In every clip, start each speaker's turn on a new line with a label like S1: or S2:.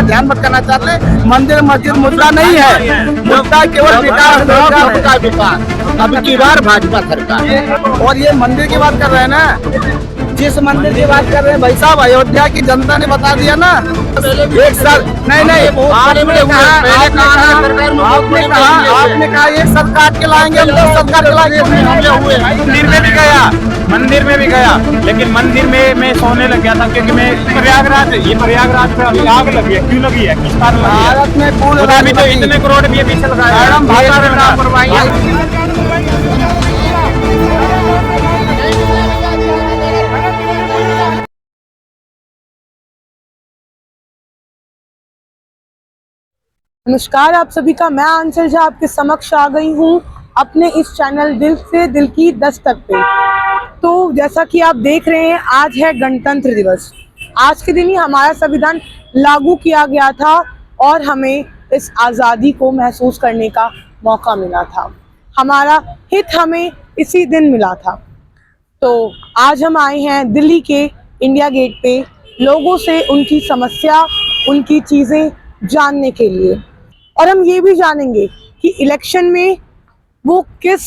S1: ध्यान मत करना चाहते। मंदिर मस्जिद मुद्दा नहीं है, मुद्दा केवल विकास। अब की बार भाजपा सरकार। और ये मंदिर की बात कर रहे हैं ना, जिस मंदिर की बात कर रहे हैं भाई साहब, अयोध्या की जनता ने बता दिया ना। एक साल नहीं आपने कहा एक साल काट के लाएंगे, हम 10 साल काट के लाएंगे।
S2: मंदिर में भी गया, लेकिन मंदिर में मैं सोने लग गया था, क्योंकि मैं प्रयागराज पे अभी आग लगी है। क्यों लगी है, किस कारण लगी है?
S1: भारत में पूर्ण
S2: अभी तो इतने करोड़ भी पीछे लगाया।
S3: नमस्कार आप सभी का, मैं आंचल झा आपके समक्ष आ गई हूँ अपने इस चैनल दिल से दिल की दस्तक पे। तो जैसा कि आप देख रहे हैं, आज है गणतंत्र दिवस। आज के दिन ही हमारा संविधान लागू किया गया था और हमें इस आज़ादी को महसूस करने का मौका मिला था। हमारा हित हमें इसी दिन मिला था। तो आज हम आए हैं दिल्ली के इंडिया गेट पे लोगों से उनकी समस्या, उनकी चीज़ें जानने के लिए, और हम ये भी जानेंगे कि इलेक्शन में वो किस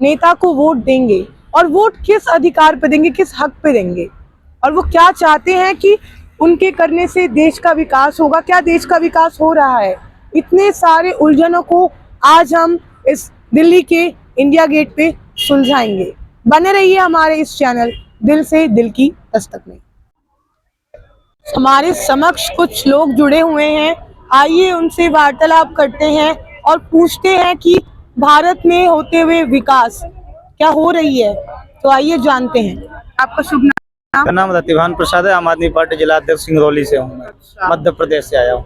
S3: नेता को वोट देंगे और वोट किस अधिकार पे देंगे, किस हक पे देंगे, और वो क्या चाहते हैं कि उनके करने से देश का विकास होगा, क्या देश का विकास हो रहा है। इतने सारे उलझनों को आज हम इस दिल्ली के इंडिया गेट पे सुलझाएंगे। बने रहिए हमारे इस चैनल दिल से दिल की दस्तक में। हमारे समक्ष कुछ लोग जुड़े हुए हैं, आइए उनसे वार्तालाप करते हैं और पूछते हैं कि भारत में होते हुए विकास क्या हो रही है। तो आइए जानते हैं। आपका शुभ नाम?
S2: मेरा नाम रतिभान प्रसाद है, आम आदमी पार्टी जिला अध्यक्ष सिंगरौली से हूँ। मध्य प्रदेश से आया हूँ।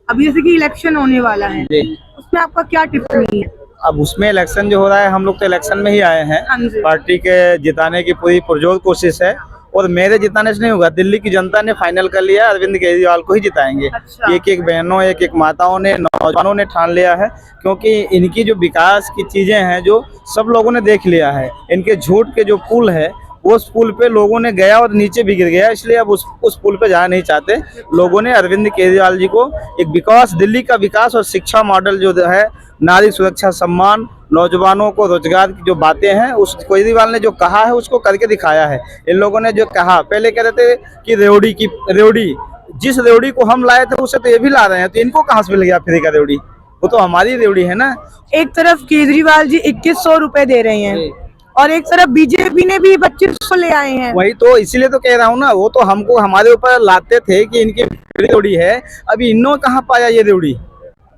S3: अब जैसे कि इलेक्शन होने वाला है, उसमें आपका क्या टिप्पणी है?
S2: अब उसमें इलेक्शन जो हो रहा है, हम लोग तो इलेक्शन में ही आए हैं। पार्टी के जिताने की पूरी पुरजोर कोशिश है, और मेरे जिताने से नहीं होगा। दिल्ली की जनता ने फाइनल कर लिया, अरविंद केजरीवाल को ही जिताएंगे। एक एक बहनों, एक एक माताओं ने, नौजवानों ने ठान लिया है, क्योंकि इनकी जो विकास की चीजें हैं जो सब लोगों ने देख लिया है। इनके झूठ के जो पुल है, उस पुल पे लोगों ने गया और नीचे भी गिर गया, इसलिए अब उस पुल पे जाना नहीं चाहते। लोगों ने अरविंद केजरीवाल जी को एक विकास, दिल्ली का विकास और शिक्षा मॉडल जो है, नारी सुरक्षा सम्मान, नौजवानों को रोजगार की जो बातें हैं, उस केजरीवाल ने जो कहा है उसको करके दिखाया है। इन लोगों ने जो कहा, पहले कह रहे थे कि रेवड़ी, जिस रेवड़ी को हम लाए थे उसे तो ये भी ला रहे हैं, तो इनको कहाँ से मिल गया फ्री का रेवड़ी? वो तो हमारी रेवड़ी है ना।
S3: एक तरफ केजरीवाल जी 2100 रुपए दे रहे हैं और एक तरफ बीजेपी ने भी 2500 ले आए हैं।
S2: वही तो, इसीलिए तो कह रहा हूँ ना, वो तो हमको हमारे ऊपर लाते थे कि इनकी रेवड़ी है। अभी इन्होंने कहाँ पाया ये रेवड़ी?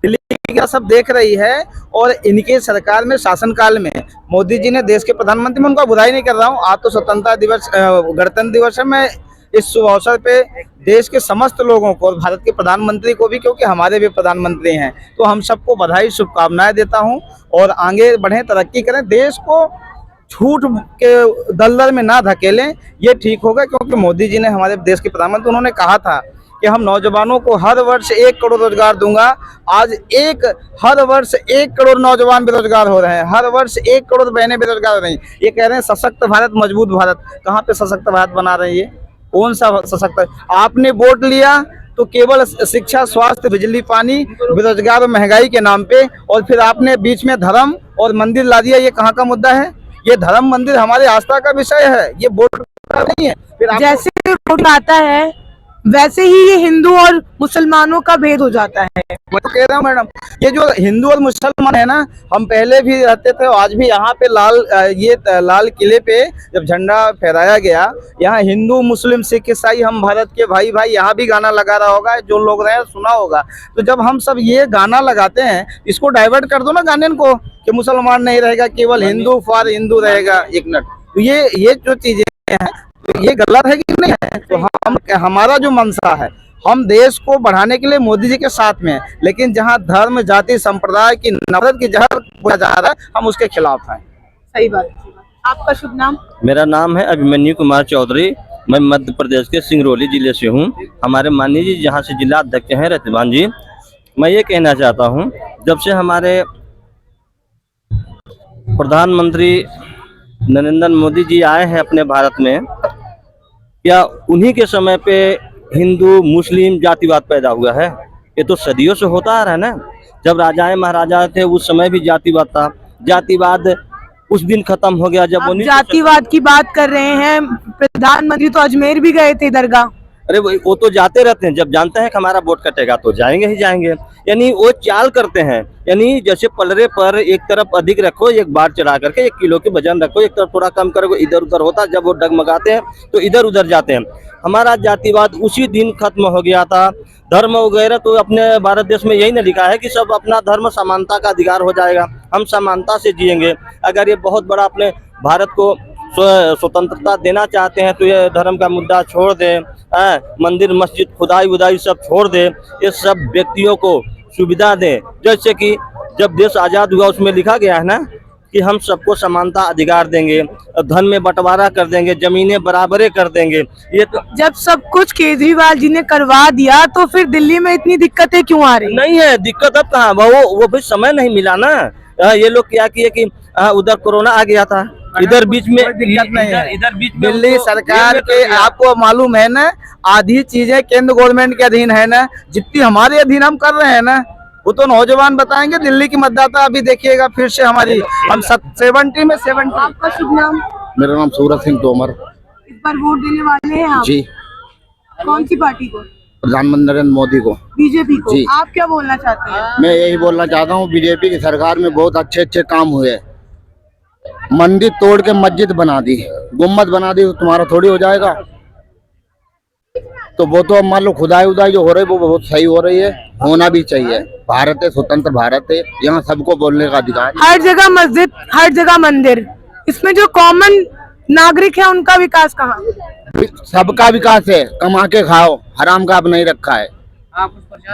S2: दिल्ली का सब देख रही है। और इनके सरकार में, शासनकाल में मोदी जी ने देश के प्रधानमंत्री, मैं उनका बुराई नहीं कर रहा हूँ, आज तो स्वतंत्रता दिवस, गणतंत्र दिवस है। मैं इस शुभ अवसर पे देश के समस्त लोगों को और भारत के प्रधानमंत्री को भी, क्योंकि हमारे भी प्रधानमंत्री हैं, तो हम सबको बधाई, शुभकामनाएं देता हूं। और आगे बढ़ें, तरक्की करें, देश को झूठ के दलदल में ना धकेलें, ये ठीक होगा। क्योंकि मोदी जी ने, हमारे देश के प्रधानमंत्री, उन्होंने कहा था कि हम नौजवानों को हर वर्ष 1 करोड़ रोजगार दूंगा। आज हर वर्ष 1 करोड़ नौजवान बेरोजगार हो रहे हैं, हर वर्ष 1 करोड़ बहनें बेरोजगार हो रही हैं। ये कह रहे हैं सशक्त भारत, मजबूत भारत। कहाँ पे सशक्त भारत बना रहे हैं? कौन सा सशक्त? आपने वोट लिया तो केवल शिक्षा, स्वास्थ्य, बिजली, पानी, बेरोजगार और महंगाई के नाम पे, और फिर आपने बीच में धर्म और मंदिर ला दिया। ये कहाँ का मुद्दा है? ये धर्म मंदिर हमारे आस्था का विषय है, ये वोट नहीं है। फिर
S3: जैसे वोट आता है वैसे ही ये हिंदू और मुसलमानों का भेद हो जाता है।
S2: मैं तो कह रहा हूँ मैडम, ये जो हिंदू और मुसलमान है ना, हम पहले भी रहते थे, आज भी यहाँ पे लाल किले पे जब झंडा फहराया गया, यहाँ हिंदू, मुस्लिम, सिख, ईसाई, हम भारत के भाई भाई, यहाँ भी गाना लगा रहा होगा, जो लोग रहे सुना होगा। तो जब हम सब ये गाना लगाते हैं, इसको डाइवर्ट कर दो ना गाने को, कि मुसलमान नहीं रहेगा, केवल हिंदू फॉर हिंदू रहेगा। एक मिनट, तो ये जो चीजें हैं, तो ये गलत है कि नहीं है? तो हमारा जो मंशा है, हम देश को बढ़ाने के लिए मोदी जी के साथ में हैं, लेकिन जहां धर्म, जाति, संप्रदाय की नफरत की जहर बोया जा रहा है, हम उसके खिलाफ हैं।
S3: सही बात। आपका शुभ नाम?
S4: मेरा नाम है अभिमन्यु कुमार चौधरी, मैं मध्य प्रदेश के सिंगरौली जिले से हूँ। हमारे माननीय जी जहाँ से जिला अध्यक्ष हैं रतिभान जी, मैं ये कहना चाहता हूँ, जब से हमारे प्रधानमंत्री नरेंद्र मोदी जी आए हैं अपने भारत में, क्या उन्हीं के समय पे हिंदू मुस्लिम जातिवाद पैदा हुआ है? ये तो सदियों से होता आ रहा है ना। जब राजाएं महाराजा थे उस समय भी जातिवाद था, जातिवाद उस दिन खत्म हो गया जब
S3: आप जातिवाद की बात कर रहे हैं, प्रधानमंत्री तो अजमेर भी गए थे दरगाह।
S4: अरे वो तो जाते रहते हैं, जब जानते हैं कि हमारा वोट कटेगा तो जाएंगे ही जाएंगे। यानी वो चाल करते हैं, यानी जैसे पलरे पर एक तरफ अधिक रखो, एक बार चढ़ा करके 1 किलो के वजन रखो, एक तरफ थोड़ा कम करो, इधर उधर होता। जब वो डगमगाते हैं तो इधर उधर जाते हैं। हमारा जातिवाद उसी दिन खत्म हो गया था। धर्म वगैरह तो अपने भारत देश में यही नहीं लिखा है कि सब अपना धर्म समानता का अधिकार हो जाएगा, हम समानता से जिएंगे। अगर ये बहुत बड़ा अपने भारत को स्वतंत्रता देना चाहते हैं तो ये धर्म का मुद्दा छोड़ दें, मंदिर मस्जिद खुदाई उदाई सब छोड़ दें, ये सब व्यक्तियों को सुविधा दें। जैसे कि जब देश आज़ाद हुआ उसमें लिखा गया है ना कि हम सबको समानता अधिकार देंगे, धन में बंटवारा कर देंगे, जमीनें बराबरें कर देंगे। ये तो
S3: जब सब कुछ केजरीवाल जी ने करवा दिया तो फिर दिल्ली में इतनी दिक्कतें क्यों आ रही?
S4: नहीं है दिक्कत। अब कहाँ वो भी समय नहीं मिला ना। ये लोग क्या किए कि उधर कोरोना आ गया था, इधर बीच में
S2: दिक्कत नहीं है।
S4: इधर बीच में
S2: दिल्ली सरकार के आपको मालूम है ना, आधी चीजें केंद्र गवर्नमेंट के अधीन है ना, जितनी हमारे अधीन हम कर रहे हैं ना वो तो नौजवान बताएंगे। दिल्ली की मतदाता अभी देखिएगा फिर से हमारी, हम 70 में 70।
S3: आपका शुभ नाम?
S5: मेरा नाम सूरज सिंह तोमर।
S3: इस बार वोट देने वाले हैं आप?
S5: जी।
S3: कौन सी पार्टी को?
S5: प्रधानमंत्री नरेंद्र मोदी को।
S3: बीजेपी को।
S5: जी।
S3: आप क्या बोलना चाहते हैं?
S5: मैं यही बोलना चाहता हूँ, बीजेपी की सरकार में बहुत अच्छे अच्छे काम हुए। मंदिर तोड़ के मस्जिद बना दी, गुम्बद बना दी, तो तुम्हारा थोड़ी हो जाएगा। तो वो तो मान लो खुदाई उदाई जो हो रही है वो बहुत सही हो रही है, होना भी चाहिए। भारत है, स्वतंत्र भारत है, यहाँ सबको बोलने का अधिकार।
S3: हर जगह मस्जिद, हर जगह मंदिर, इसमें जो कॉमन नागरिक है उनका विकास कहाँ?
S5: सबका विकास है, कमा के खाओ, हराम का अब नहीं रखा है।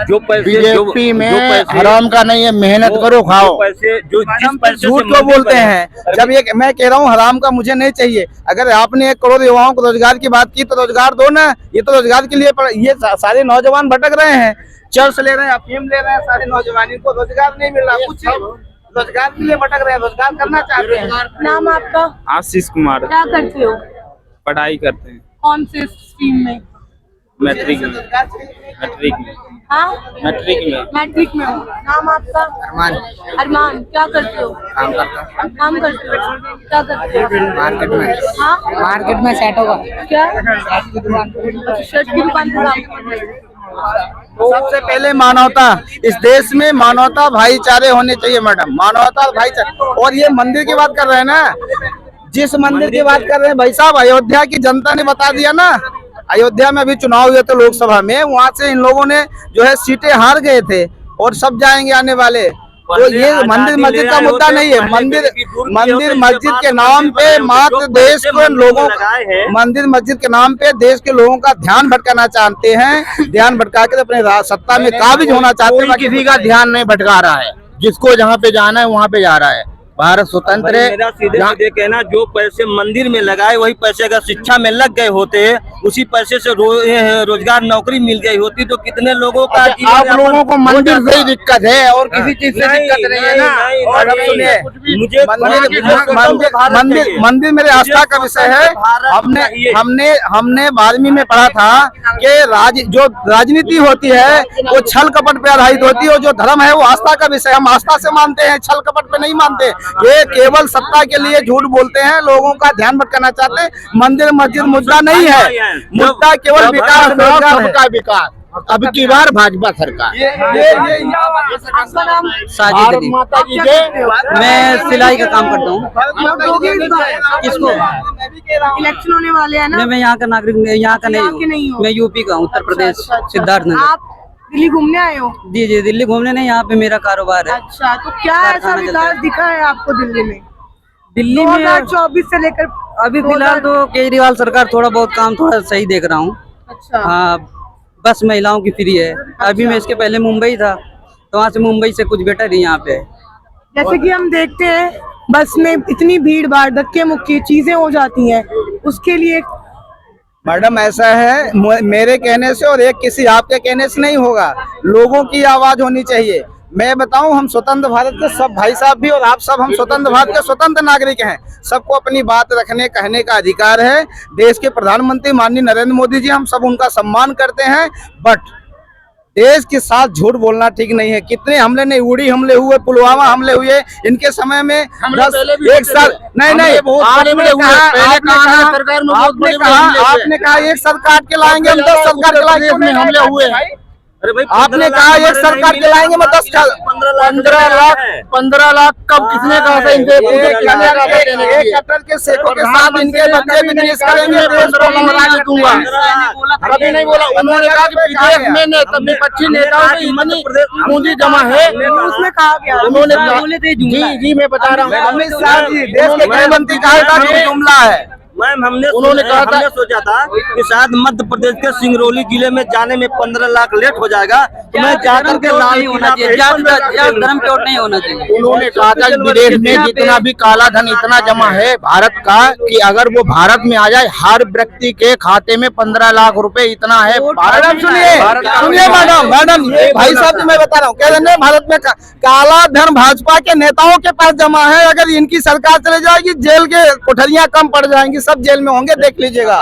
S4: जो पैसे
S5: बीजेपी में हराम का नहीं है, मेहनत करो खाओ।
S4: पैसे जो जिस पैसे
S2: झूठ को बोलते हैं। जब ये मैं कह रहा हूँ हराम का मुझे नहीं चाहिए। अगर आपने 1 करोड़ युवाओं को रोजगार की बात की तो रोजगार दो ना। ये तो रोजगार के लिए ये सारे नौजवान भटक रहे हैं, चर्च ले रहे हैं, अफीम ले रहे हैं, सारे नौजवान को रोजगार नहीं मिल रहा, कुछ रोजगार के लिए भटक रहे हैं, रोजगार करना चाहते हैं।
S3: नाम आपका?
S6: आशीष कुमार।
S3: क्या करते हो?
S6: पढ़ाई करते हैं
S3: कौन से स्ट्रीम में?
S6: मैट्रिक में। मैट्रिक में।
S3: हाँ,
S6: मैट्रिक में।
S3: मैट्रिक में हो। नाम आपका?
S2: अरमान।
S3: अरमान, क्या करते हो?
S2: काम करता
S3: काम करते हो? क्या करते हो?
S2: मार्केट में।
S3: हाँ,
S7: मार्केट में सेट होगा।
S3: क्या? शर्ट की दुकान पे काम करते हो?
S2: सबसे पहले मानवता, इस देश में मानवता भाईचारे होने चाहिए मैडम, मानवता और भाईचारे। और ये मंदिर की बात कर रहे हैं ना, जिस मंदिर की बात कर रहे हैं भाई साहब, अयोध्या की जनता ने बता दिया ना। अयोध्या में अभी चुनाव हुए थे लोकसभा में, वहाँ से इन लोगों ने जो है सीटें हार गए थे और सब जाएंगे आने वाले। तो ये मंदिर मस्जिद का मुद्दा नहीं है। मंदिर मस्जिद के नाम पे मात्र देश के लोगों, मंदिर मस्जिद के नाम पे देश के लोगों का ध्यान भटकाना चाहते हैं, ध्यान भटका के अपने सत्ता में काबिज होना चाहते हैं।
S5: किसी का ध्यान नहीं भटका रहा है, जिसको जहाँ पे जाना है वहाँ पे जा रहा है। भारत स्वतंत्र है।
S4: मेरा सीधे कहना, जो पैसे मंदिर में लगाए वही पैसे अगर शिक्षा में लग गए होते, उसी पैसे से रोजगार नौकरी मिल गई होती तो कितने लोगों का
S5: आप लोगों को मंदिर से ही दिक्कत है और किसी चीज से दिक्कत नहीं है ना।
S2: और अब सुनिए,
S4: मुझे
S2: मंदिर मेरे आस्था का विषय है। हमने 12वीं में पढ़ा था कि जो राजनीति होती है वो छल कपट पे आधारित होती है, और जो धर्म है वो आस्था का विषय। हम आस्था से मानते हैं, छल कपट पे नहीं मानते। ये केवल सत्ता के लिए झूठ बोलते हैं, लोगों का ध्यान भटकाना चाहते हैं। मंदिर मस्जिद मुद्दा नहीं है, मुद्दा केवल विकास,
S5: सबका विकास। अब की बार भाजपा सरकार।
S3: आपका नाम?
S7: साजिद अली।
S5: माता जी के
S7: मैं सिलाई का काम करता हूँ।
S3: वोट दोगे इस बार?
S7: किसको?
S3: इलेक्शन होने वाले हैं ना।
S7: मैं यहाँ का नागरिक, यहाँ का
S3: यहाँ के नहीं
S7: नहीं
S3: हो।
S7: हूँ। मैं यूपी का हूँ, उत्तर प्रदेश,
S3: अच्छा।
S7: सिद्धार्थनगर।
S3: आप दिल्ली घूमने आए हो?
S7: जी जी, दिल्ली घूमने नहीं, यहाँ पे मेरा कारोबार है।
S3: अच्छा, तो क्या ऐसा
S7: कारखाना चलता
S3: विकास
S7: है।
S3: दिखा है आपको दिल्ली में?
S7: दिल्ली में
S3: 2024 से लेकर
S7: अभी फिलहाल तो केजरीवाल सरकार थोड़ा बहुत काम थोड़ा सही देख रहा हूँ।
S3: अच्छा।
S7: हाँ, बस महिलाओं की फ्री है। अभी मैं इसके पहले मुंबई था, तो वहाँ से मुंबई से कुछ बेटर ही यहाँ पे है।
S3: जैसे कि हम देखते हैं बस में इतनी भीड़ भाड़, धक्के मुक्की चीजें हो जाती हैं, उसके लिए
S2: मैडम ऐसा है, मेरे कहने से और एक किसी आपके कहने से नहीं होगा, लोगों की आवाज होनी चाहिए। मैं बताऊं, हम स्वतंत्र भारत के सब भाई साहब भी और आप सब, हम स्वतंत्र भारत के स्वतंत्र नागरिक हैं। सबको अपनी बात रखने कहने का अधिकार है। देश के प्रधानमंत्री माननीय नरेंद्र मोदी जी, हम सब उनका सम्मान करते हैं, बट देश के साथ झूठ बोलना ठीक नहीं है। कितने हमले नहीं, उड़ी हमले हुए, पुलवामा हमले हुए, इनके समय में 1 साल नहीं आपने कहा 1 साल काट के लाएंगे हम, 10 साल काट के लाएंगे में हमले हुए हैं।
S4: अरे भाई
S2: आपने कहा 1 साल काट के लाएंगे, मैं
S5: 15 लाख कब किसने कहा था इनके
S2: एक कटर के सेकों के साथ इनके बच्चे बिजनेस करेंगे, देश को गुमराह कर दूंगा।
S5: अभी नहीं बोला, उन्होंने कहा कि विदेश में विपक्षी नेताओं की इतनी पूंजी जमा है,
S3: उसमें कहा गया,
S5: उन्होंने
S7: बोले थे जुमला है।
S5: जी मैं बता रहा हूँ,
S2: अमित शाह जी देश के गृह मंत्री कहा था कि जुमला है।
S4: मैम
S5: उन्होंने कहा था,
S4: हमने सोचा था कि शायद मध्य प्रदेश के सिंगरौली जिले में जाने में 15 लाख लेट हो जाएगा, तो मैं जाकर के लाल
S7: नहीं होना चाहिए, धर्म चोट नहीं होना चाहिए।
S5: उन्होंने कहा था कि विदेश में जितना भी काला धन इतना जमा है भारत का, कि अगर वो भारत में आ जाए, हर व्यक्ति के खाते में 15 लाख रुपए इतना है।
S2: मैडम सुनिए मैडम भाई साहब जी मैं बता रहा हूँ, कह रहे हैं भारत में काला धन भाजपा के नेताओं के पास जमा है। अगर इनकी सरकार चले जाएगी, जेल के कोठरियां कम पड़ जाएंगी, सब जेल में होंगे, देख लीजिएगा।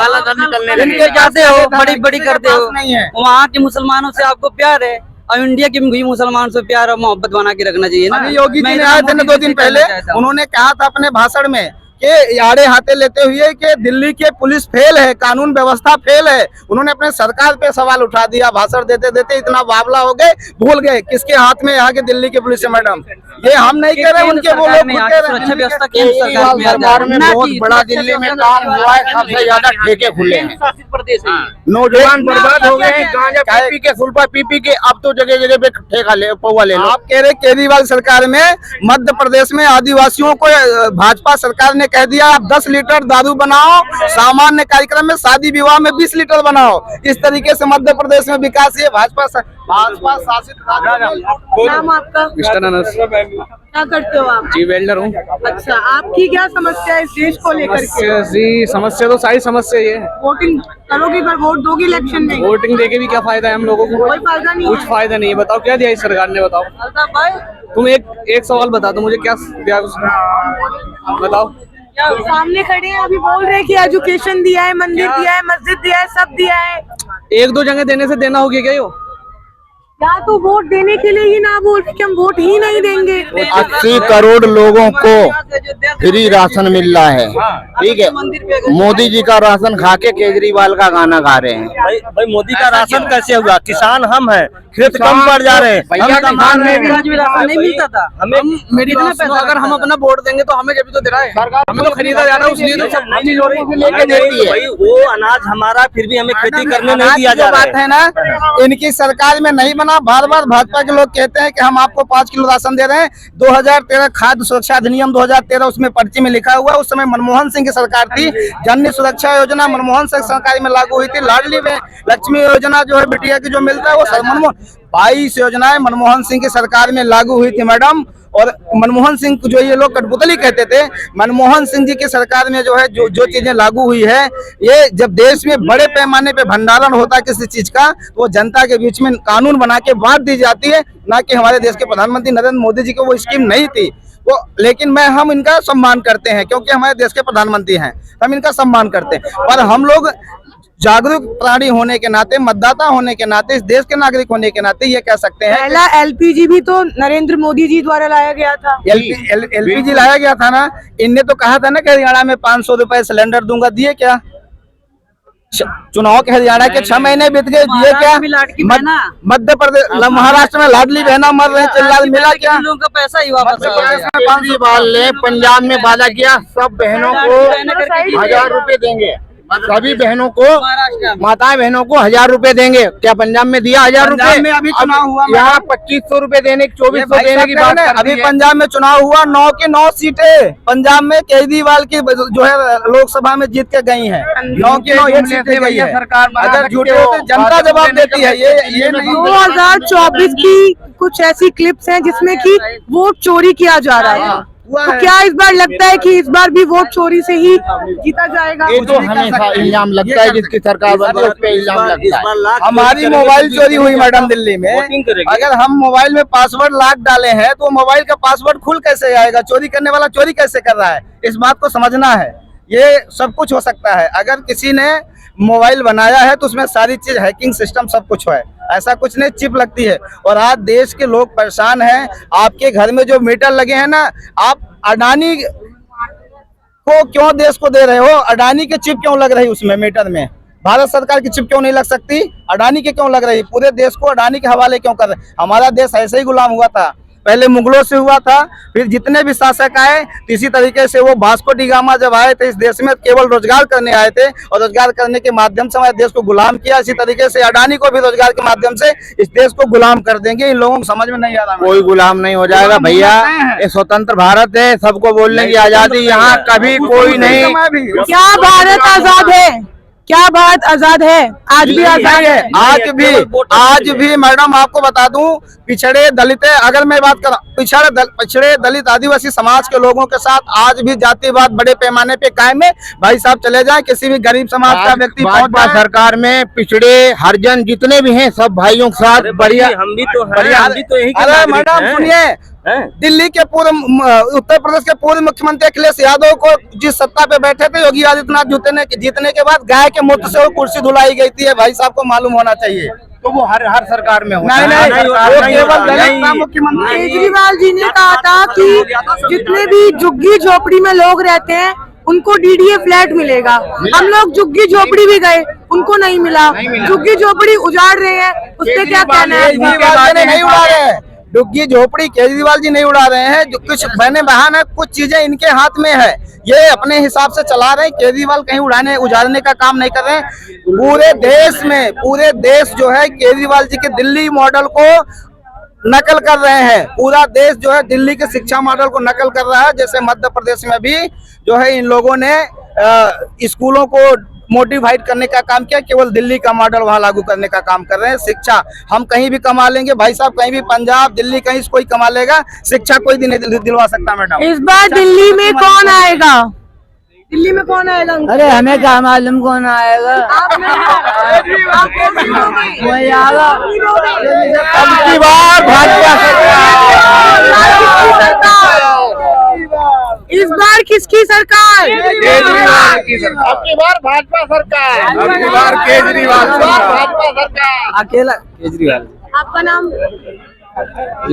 S7: इनके जाते हो, बड़ी बड़ी करते हो,
S2: नहीं है।
S7: वहाँ के मुसलमानों से आपको प्यार है, और इंडिया के भी मुसलमानों से प्यार और मोहब्बत बना के रखना चाहिए ना।
S2: अभी योगी जी ने आए थे ना 2 दिन पहले, उन्होंने कहा था अपने भाषण में कि आड़े हाथे लेते हुए कि दिल्ली के पुलिस फेल है, कानून व्यवस्था फेल है। उन्होंने अपने सरकार पे सवाल उठा दिया, भाषण देते देते इतना बावला हो गए, भूल गए किसके हाथ में यहाँ के दिल्ली के पुलिस है। मैडम ये हम नहीं कह रहे, उनके वो लोग
S7: सुरक्षा व्यवस्था केंद्र सरकार में
S5: सरकार में बहुत बड़ा दिल्ली में काम हुआ है, सबसे ज्यादा ठेके खुले हैं,
S7: शासित प्रदेश है।
S5: नौजवान बर्बाद हो गए हैं, गांजा पी के सुल्फा पी के, अब तो जगह जगह पे ठेका ले पौवा ले लो।
S2: आप कह रहे केजरीवाल सरकार में मध्य प्रदेश में आदिवासियों को भाजपा सरकार ने कह दिया आप 10 लीटर दारू बनाओ, सामान्य कार्यक्रम में शादी विवाह में 20 लीटर बनाओ। इस तरीके से मध्य प्रदेश में विकास ये भाजपा शासित
S3: नाम आपका? क्या करते हो आप?
S8: जी वेल्डर हूँ।
S3: अच्छा, आपकी क्या समस्या है इस देश को लेकर के?
S8: जी समस्या तो सारी समस्या ये है,
S3: वोटिंग करोगी पर वोट दोगी इलेक्शन में?
S8: वोटिंग देके भी क्या फायदा है हम लोगों को?
S3: कोई फायदा नहीं
S8: कुछ
S3: है।
S8: फायदा नहीं है। बताओ क्या दिया इस सरकार ने? बताओ तुम एक सवाल बता दो मुझे, क्या दिया उसने? बताओ।
S3: सामने खड़े हैं, अभी बोल रहे हैं कि एजुकेशन दिया है, मंदिर दिया है, मस्जिद दिया है, सब दिया है।
S8: 1-2 जगह देने से देना हो गया क्या? यो
S3: या तो वोट देने के लिए ही ना बोल कि हम वोट ही नहीं देंगे।
S5: 80 करोड़ लोगों को फ्री राशन मिल रहा है, ठीक है। मोदी जी का राशन खा के केजरीवाल का गाना गा रहे हैं।
S4: भाई मोदी का राशन कैसे हुआ? किसान हम हैं, खेत कम पड़ जा रहे हैं,
S7: राशन नहीं मिलता था
S8: हमें। मेरी बात सुनो, अगर हम अपना वोट देंगे तो हमें जब तो दे रहा है, हमें तो खरीदा जा रहा है, उसलिए तो सब चीज
S5: लेके देती है।
S4: भाई वो अनाज हमारा फिर भी हमें खेती करने नहीं दिया जा रहा
S2: बात है ना, इनकी सरकार में नहीं बना। बार बार भाजपा के लोग कहते हैं कि हम आपको 5 किलो राशन दे रहे हैं। 2013 खाद्य सुरक्षा अधिनियम 2013 उसमें पर्ची में लिखा हुआ, उस समय मनमोहन सिंह की सरकार थी। जन सुरक्षा योजना मनमोहन सिंह सरकार में लागू हुई थी। लाडली में लक्ष्मी योजना जो है बिटिया की जो मिलता है वो मनमोहन 22 योजनाएं मनमोहन सिंह की सरकार में लागू हुई थी मैडम। और मनमोहन सिंह को जो ये लोग कठपुतली कहते थे, मनमोहन सिंह जी की सरकार में जो है जो चीजें लागू हुई है, ये जब देश में बड़े पैमाने पे भंडारण होता है किसी चीज का, तो वो जनता के बीच में कानून बना के बांट दी जाती है। ना कि हमारे देश के प्रधानमंत्री नरेंद्र मोदी जी को वो स्कीम नहीं थी वो, लेकिन हम इनका सम्मान करते हैं क्योंकि हमारे देश के प्रधानमंत्री हैं, हम इनका सम्मान करते हैं। पर हम लोग जागरूक प्राणी होने के नाते, मतदाता होने के नाते, इस देश के नागरिक होने के नाते ये कह सकते हैं।
S3: पहला LPG भी तो नरेंद्र मोदी जी द्वारा लाया गया था।
S2: LPG लाया गया था ना, इनने तो कहा था ना कि हरियाणा में 500 रुपए सिलेंडर दूंगा, दिए क्या? चुनाव के हरियाणा के 6 महीने बीत गए, दिए क्या? मध्य प्रदेश महाराष्ट्र में लाडली बहना मर रहे, चिल्ला मिला क्या?
S7: लोगों का पैसा ही वापस आ गया।
S5: केजरीवाल ने पंजाब में वादा किया सब बहनों को 1000 रुपए देंगे, सभी बहनों को, माताएं बहनों को 1000 रुपए देंगे। क्या पंजाब में दिया 1000 रुपए?
S2: में अभी चुनाव हुआ,
S5: यहाँ 2500 रुपए देने, 2400 देने की बात कर
S2: अभी
S5: रही है।
S2: पंजाब में चुनाव हुआ, 9 की 9 सीटें पंजाब में केजरीवाल की जो है लोकसभा में जीत के गई हैं। 9 की 9 एक सीटें गई है। अगर झूठे होते जनता जवाब देती है। ये नहीं
S3: 2024 की कुछ ऐसी क्लिप्स हैं जिसमें कि वोट चोरी किया जा रहा है, तो क्या इस बार लगता है कि इस बार भी वोट चोरी से ही जीता जाएगा?
S5: ये तो हमेशा इल्जाम लगता है, जिसकी सरकार बनती है उस पे इल्जाम लगता है।
S2: हमारी मोबाइल चोरी हुई मैडम दिल्ली में। अगर हम मोबाइल में पासवर्ड लॉक डाले हैं तो मोबाइल का पासवर्ड खुल कैसे आएगा? चोरी करने वाला चोरी कैसे कर रहा है? इस बात को समझना है। ये सब कुछ हो सकता है। अगर किसी ने मोबाइल बनाया है तो उसमें सारी चीज हैकिंग सिस्टम सब कुछ है। ऐसा कुछ नहीं, चिप लगती है। और आज देश के लोग परेशान हैं। आपके घर में जो मीटर लगे हैं ना, आप अडानी को क्यों देश को दे रहे हो? अडानी की चिप क्यों लग रही उसमें मीटर में? भारत सरकार की चिप क्यों नहीं लग सकती? अडानी की क्यों लग रही? पूरे देश को अडानी के हवाले क्यों कर रहे? हमारा देश ऐसे ही गुलाम हुआ था, पहले मुगलों से हुआ था, फिर जितने भी शासक आए इसी तरीके से। वो वास्को डी गामा जब आए थे इस देश में केवल रोजगार करने आए थे, और रोजगार करने के माध्यम से हमारे देश को गुलाम किया। इसी तरीके से अडानी को भी रोजगार के माध्यम से इस देश को गुलाम कर देंगे। इन लोगों को समझ में नहीं आ रहा।
S5: कोई गुलाम नहीं हो जाएगा भैया, ये स्वतंत्र भारत है, सबको बोलने की आजादी, यहाँ कभी कोई नहीं।
S3: क्या भारत आजाद है? क्या भारत आजाद है? आज भी आजाद है।
S2: आज भी मैडम आपको बता दूं, पिछड़े दलित, अगर मैं बात करूं पिछड़े दलित आदिवासी समाज के लोगों के साथ आज भी जातिवाद बड़े पैमाने पे कायम है। भाई साहब चले जाएं, किसी भी गरीब समाज का व्यक्ति
S5: भाजपा सरकार में पिछड़े हरिजन जितने भी हैं सब भाइयों के साथ बढ़िया।
S4: हम भी तो यही के
S2: अरे
S4: नागरिक
S2: मैडम
S4: हैं।
S2: सुनिए, दिल्ली के उत्तर प्रदेश के पूर्व मुख्यमंत्री अखिलेश यादव को जिस सत्ता पे बैठे थे योगी आदित्यनाथ जीतने के बाद गाय के मूत्र से वो कुर्सी धुलाई गई थी। भाई साहब को मालूम होना चाहिए।
S5: तो वो हर सरकार में होता है।
S2: नहीं, वो केवल दलित का मुख्यमंत्री।
S3: केजरीवाल जी ने कहा था कि जितने भी झुग्गी झोपड़ी में लोग रहते हैं उनको डीडीए फ्लैट मिलेगा। हम लोग झुग्गी झोपड़ी भी गए, उनको नहीं मिला। झुग्गी झोपड़ी उजाड़ रहे हैं, उससे क्या कहना है?
S2: नहीं उड़ा रहे हैं डुग्गी झोपड़ी, केजरीवाल जी नहीं उड़ा रहे हैं। जो कुछ बहने बहान है, कुछ चीजें इनके हाथ में है, ये अपने हिसाब से चला रहे हैं। केजरीवाल कहीं उजाड़ने का काम नहीं कर रहे हैं। पूरे देश जो है केजरीवाल जी के दिल्ली मॉडल को नकल कर रहे हैं। पूरा देश जो है दिल्ली के शिक्षा मॉडल को नकल कर रहा है। जैसे मध्य प्रदेश में भी जो है इन लोगों ने स्कूलों को मोटिवेट करने का काम किया, केवल दिल्ली का मॉडल वहां लागू करने का काम कर रहे हैं। शिक्षा हम कहीं भी कमा लेंगे भाई साहब, कहीं भी पंजाब दिल्ली कहीं कोई कमा लेगा, शिक्षा कोई दिलवा सकता मैडम।
S3: इस बार दिल्ली में कौन आएगा? दिल्ली में कौन आएगा?
S7: अरे हमें क्या मालूम कौन आएगा? वही आएगा।
S5: अब की बार भाजपा
S3: इस बार किसकी सरकार?
S5: केजरीवाल की सरकार। अब की बार भाजपा सरकार। अब की बार केजरीवाल भाजपा सरकार।
S7: अकेला केजरीवाल।
S3: आपका नाम?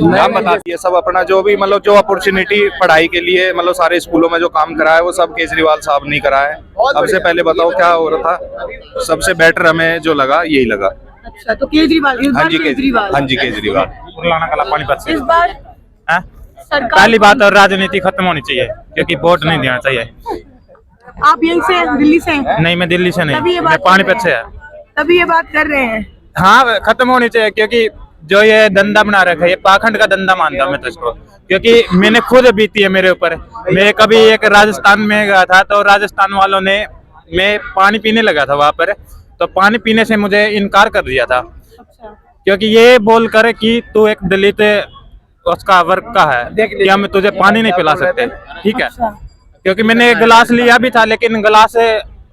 S9: नाम बता दिए सब। अपना जो भी मतलब जो अपॉर्चुनिटी पढ़ाई के लिए मतलब सारे स्कूलों में जो काम करा है वो सब केजरीवाल साहब नहीं करा है। सबसे पहले बताओ क्या हो रहा था? सबसे बेटर हमें जो लगा यही लगा।
S3: अच्छा, तो केजरीवाल। इस बार केजरीवाल।
S9: हाँ जी केजरीवाल।
S6: पानीपत से।
S3: इस बार सरकार
S6: पहली बात और राजनीति खत्म होनी चाहिए, क्योंकि वोट नहीं देना चाहिए।
S3: आप यहीं से दिल्ली से?
S6: नहीं, मैं दिल्ली से
S3: तभी
S6: नहीं,
S3: ये
S6: मैं
S3: बात
S6: पानीपत से है।
S3: तभी ये बात कर रहे हैं।
S6: हाँ, खत्म होनी चाहिए, क्योंकि जो ये धंधा बना रखा है ये पाखंड का धंधा मानता हूँ मैं तो इसको। क्योंकि मैंने खुद बीती है मेरे ऊपर। मैं कभी एक राजस्थान में गया था, तो राजस्थान वालों ने, मैं पानी पीने लगा था वहां पर, तो पानी पीने से मुझे इनकार कर दिया था। क्योंकि ये बोलकर कि तू एक दलित उसका वर्ग का है कि हम तुझे पानी नहीं पिला सकते। ठीक है, क्योंकि मैंने एक गिलास लिया भी था, लेकिन गिलास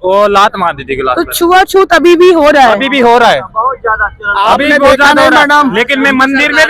S6: वो लात मार दी थी गिलास
S3: तो
S6: पे।
S3: छुआछूत अभी भी हो रहा है?
S6: अभी भी हो रहा है, अभी भी बहुत ज्यादा हो रहा है। लेकिन मैं मंदिर में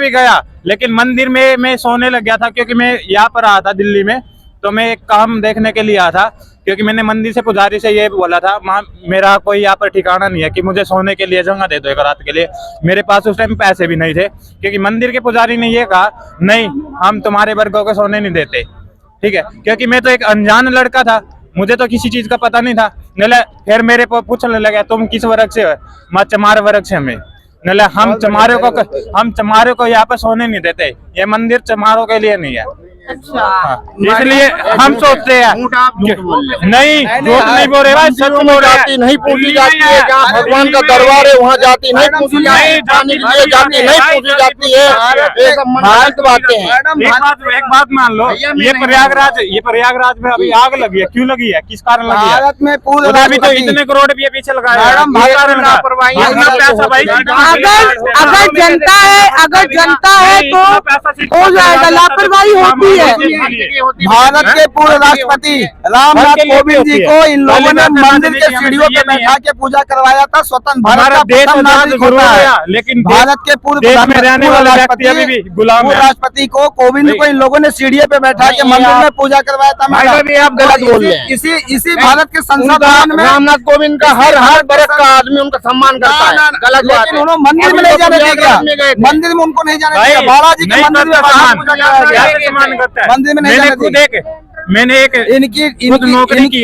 S6: भी गया, लेकिन मंदिर में मैं सोने लग गया था, क्योंकि मैं यहाँ पर आया था दिल्ली में, तो मैं एक काम देखने के लिए आया था। क्योंकि मैंने मंदिर से पुजारी से ये बोला था, मेरा कोई यहाँ पर ठिकाना नहीं है कि मुझे सोने के लिए जगह दे दो एक रात के लिए। मेरे पास उस टाइम पैसे भी नहीं थे, क्योंकि मंदिर के पुजारी ने ये कहा नहीं, हम तुम्हारे वर्गों को सोने नहीं देते। ठीक है, क्योंकि मैं तो एक अनजान लड़का था, मुझे तो किसी चीज का पता नहीं था। नले फिर मेरे को पूछने लगा तुम किस वर्ग से हो? मैं चमार वर्ग से। हमें नले हम चमारों को यहाँ पे सोने नहीं देते, ये मंदिर चमारों के लिए नहीं है।
S3: अच्छा,
S6: इसलिए हम सोचते हैं नहीं, झूठ नहीं बोल रहे भाई, सच बोल रहे हैं।
S5: जाति नहीं पूछी जाती है, जहाँ भगवान का दरबार है वहाँ जाति नहीं पूछी जाती है, जाति नहीं पूछी जाती है। ये सब मनगढ़ंत बातें हैं।
S6: एक बात मान लो, ये प्रयागराज में अभी आग लगी है, क्यों लगी है? किस कारण लगी है?
S2: भारत में पूरे
S6: उधर भी तो इतने करोड़ रुपये पीछे लगाए हैं।
S2: मैडम,
S6: किस कारण लगा? पैसा भाई,
S3: अगर जनता है तो हो जाएगा। लापरवाही होती इसीलिए
S2: भारत के पूर्व राष्ट्रपति रामनाथ कोविंद जी को इन लोगों ने मंदिर के सीढ़ियों पे बैठा के पूजा करवाया था। स्वतंत्र भारत का प्रथम नागरिक होता है,
S6: लेकिन
S2: भारत के पूर्व राष्ट्रपति को कोविंद को इन लोगों ने सीढ़ियों पे बैठा के मंदिर में पूजा करवाया था।
S5: आप गलत बोल रहे हैं।
S2: इसी भारत के संसद भवन में
S5: रामनाथ कोविंद का हर बरस का आदमी उनका सम्मान करता है। गलत बात है।
S2: उन्होंने मंदिर में नहीं जाने दिया, मंदिर में उनको नहीं जाने दिया, बालाजी के मंदिर में मंदिर में नहीं जाने दिया।
S6: मैंने एक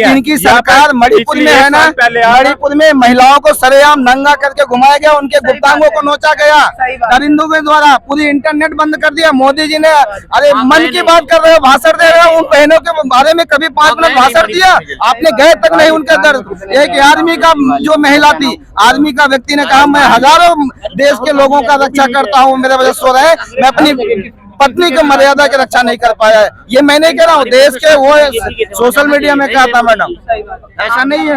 S2: इनकी सरकार मणिपुर में है ना, मणिपुर में महिलाओं को सरेआम नंगा करके घुमाया गया, उनके गुप्तांगों को नोचा गया दरिंदों के द्वारा, पूरी इंटरनेट बंद कर दिया। मोदी जी ने अरे मन की बात कर रहे हो, भाषण दे रहे हो, उन बहनों के बारे में कभी 5 मिनट भाषण दिया आपने? गए तक नहीं उनके दर्द। एक आर्मी का जो महिला थी, आर्मी का व्यक्ति ने कहा मैं हजारों देश के लोगों का रक्षा करता हूँ, मेरे वजह सो रहे, मैं अपनी पत्नी की मर्यादा की रक्षा नहीं कर पाया है। ये मैं नहीं कह रहा हूँ, देश के वो सोशल मीडिया में कहा था मैडम, ऐसा नहीं है।